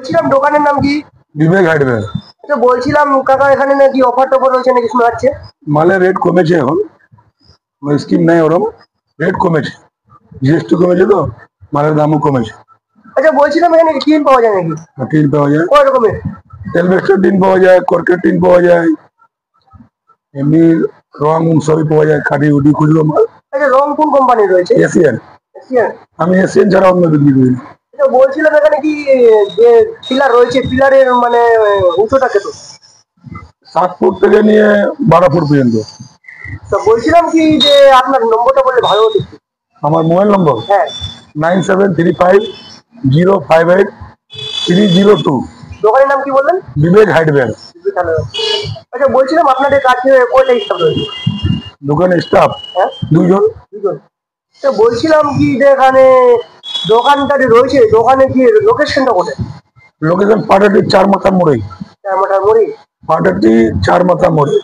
বলছিলাম দোকানের নাম কি? বিবেক হার্ডওয়্যার। আচ্ছা বলছিলাম কাকা এখানে নাকি অফার টফার রয়েছে নাকি শোনা যাচ্ছে? মালের রেট কমেছে এখন, স্কিম নাই ওরম, রেট কমেছে, জিএসটি কমেছে তো মালের দামও কমেছে। আচ্ছা বলছিলাম এখানে টিন পাওয়া যায় নাকি? টিন পাওয়া যায়, কয় রকমের? এলবেস্টার টিন পাওয়া যায়, কর্কেট টিন পাওয়া যায়, এমনি রং সবই পাওয়া যায়, খাটি উটি খুচরো মাল। আচ্ছা রং কোন কোম্পানির রয়েছে? এশিয়ান। এশিয়ান। আমি এশিয়ান ছাড়া অন্য বিক্রি করি না। আচ্ছা বলছিলাম এখানে কি যে পিলার রয়েছে, পিলারের মানে উঁচুটা কত? 7 ফুট থেকে নিয়ে 12 ফুট পর্যন্ত। তো বলছিলাম কি যে আপনার নম্বরটা বললে ভালো হতো। আমার মোবাইল নম্বর হ্যাঁ 9735058302। দোকানের নাম কি বললেন? বিবেক হার্ডওয়্যার। আচ্ছা বলছিলাম আপনাদের কাছে কয়টা স্টাফ রয়েছে? দোকানে স্টাফ হ্যাঁ 2 জন। তো বলছিলাম কি যে এখানে দোকানটা যে রয়েছে, দোকানে কি লোকেশনটা কোথায়? লোকেশন পাটাটি 4 মাথা মোড়ে। 4 মাথার মোড়ে। পাটাটি 4 মাথা মোড়ে।